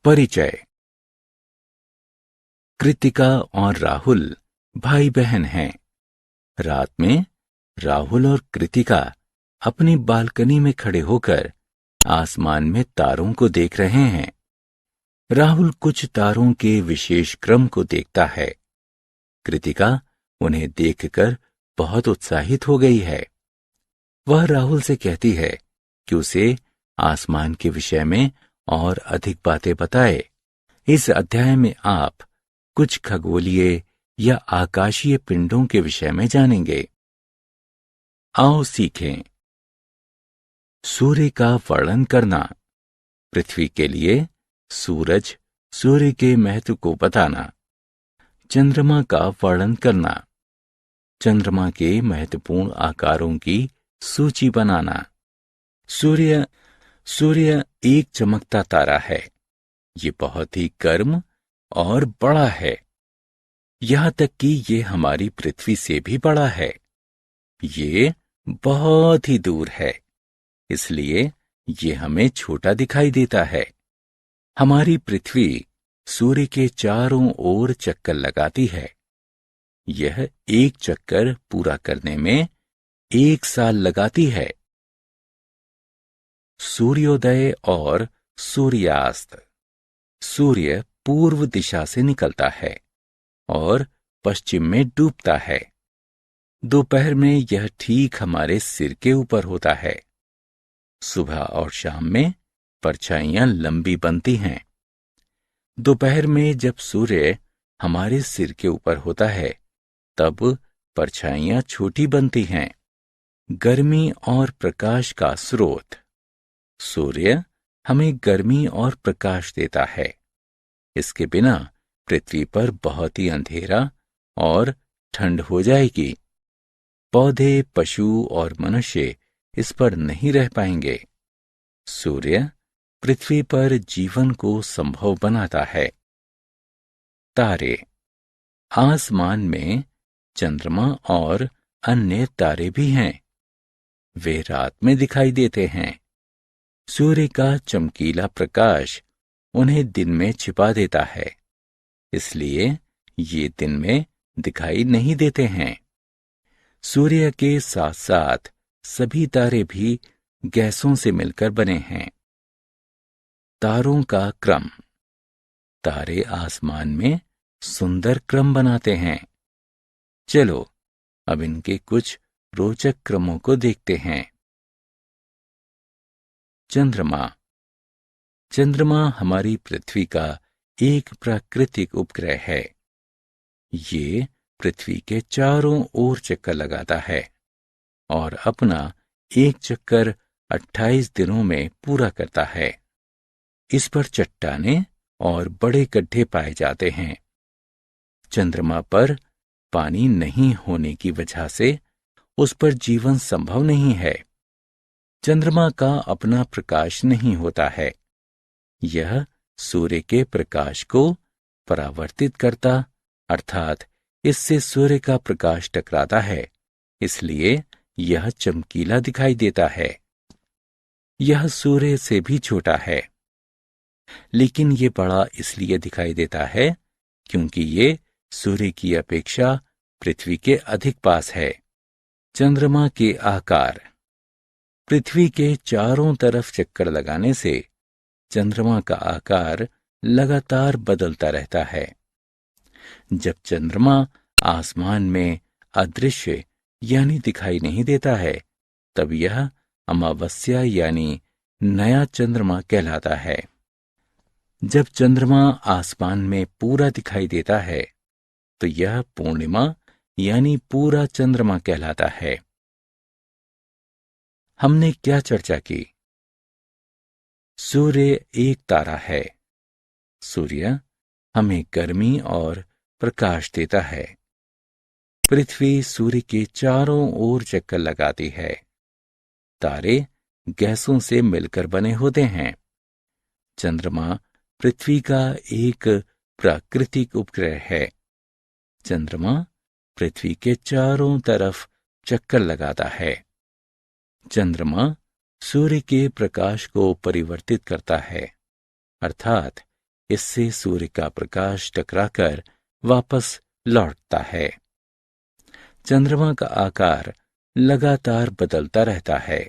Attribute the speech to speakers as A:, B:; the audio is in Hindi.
A: परिचय। कृतिका और राहुल भाई बहन हैं। रात में राहुल और कृतिका अपनी बालकनी में खड़े होकर आसमान में तारों को देख रहे हैं। राहुल कुछ तारों के विशेष क्रम को देखता है। कृतिका उन्हें देखकर बहुत उत्साहित हो गई है। वह राहुल से कहती है कि उसे आसमान के विषय में और अधिक बातें बताए। इस अध्याय में आप कुछ खगोलीय या आकाशीय पिंडों के विषय में जानेंगे। आओ सीखें। सूर्य का वर्णन करना। पृथ्वी के लिए सूरज, सूर्य के महत्व को बताना। चंद्रमा का वर्णन करना। चंद्रमा के महत्वपूर्ण आकारों की सूची बनाना। सूर्य एक चमकता तारा है। ये बहुत ही गर्म और बड़ा है। यहां तक कि ये हमारी पृथ्वी से भी बड़ा है। ये बहुत ही दूर है, इसलिए ये हमें छोटा दिखाई देता है। हमारी पृथ्वी सूर्य के चारों ओर चक्कर लगाती है। यह एक चक्कर पूरा करने में 1 साल लगाती है। सूर्योदय और सूर्यास्त। सूर्य पूर्व दिशा से निकलता है और पश्चिम में डूबता है। दोपहर में यह ठीक हमारे सिर के ऊपर होता है। सुबह और शाम में परछाइयां लंबी बनती हैं। दोपहर में जब सूर्य हमारे सिर के ऊपर होता है, तब परछाइयां छोटी बनती हैं। गर्मी और प्रकाश का स्रोत। सूर्य हमें गर्मी और प्रकाश देता है। इसके बिना पृथ्वी पर बहुत ही अंधेरा और ठंड हो जाएगी। पौधे, पशु और मनुष्य इस पर नहीं रह पाएंगे। सूर्य पृथ्वी पर जीवन को संभव बनाता है। तारे। आसमान में चंद्रमा और अन्य तारे भी हैं। वे रात में दिखाई देते हैं। सूर्य का चमकीला प्रकाश उन्हें दिन में छिपा देता है, इसलिए ये दिन में दिखाई नहीं देते हैं। सूर्य के साथ साथ सभी तारे भी गैसों से मिलकर बने हैं। तारों का क्रम। तारे आसमान में सुंदर क्रम बनाते हैं। चलो अब इनके कुछ रोचक क्रमों को देखते हैं। चंद्रमा। चंद्रमा हमारी पृथ्वी का एक प्राकृतिक उपग्रह है। ये पृथ्वी के चारों ओर चक्कर लगाता है और अपना एक चक्कर 28 दिनों में पूरा करता है। इस पर चट्टानें और बड़े गड्ढे पाए जाते हैं। चंद्रमा पर पानी नहीं होने की वजह से उस पर जीवन संभव नहीं है। चंद्रमा का अपना प्रकाश नहीं होता है। यह सूर्य के प्रकाश को परावर्तित करता, अर्थात इससे सूर्य का प्रकाश टकराता है, इसलिए यह चमकीला दिखाई देता है। यह सूर्य से भी छोटा है, लेकिन ये बड़ा इसलिए दिखाई देता है क्योंकि ये सूर्य की अपेक्षा पृथ्वी के अधिक पास है। चंद्रमा के आकार। पृथ्वी के चारों तरफ चक्कर लगाने से चंद्रमा का आकार लगातार बदलता रहता है। जब चंद्रमा आसमान में अदृश्य यानी दिखाई नहीं देता है, तब यह अमावस्या यानी नया चंद्रमा कहलाता है। जब चंद्रमा आसमान में पूरा दिखाई देता है, तो यह पूर्णिमा यानी पूरा चंद्रमा कहलाता है। हमने क्या चर्चा की? सूर्य एक तारा है। सूर्य हमें गर्मी और प्रकाश देता है। पृथ्वी सूर्य के चारों ओर चक्कर लगाती है। तारे गैसों से मिलकर बने होते हैं। चंद्रमा पृथ्वी का एक प्राकृतिक उपग्रह है। चंद्रमा पृथ्वी के चारों तरफ चक्कर लगाता है। चंद्रमा सूर्य के प्रकाश को परिवर्तित करता है, अर्थात इससे सूर्य का प्रकाश टकराकर वापस लौटता है। चंद्रमा का आकार लगातार बदलता रहता है।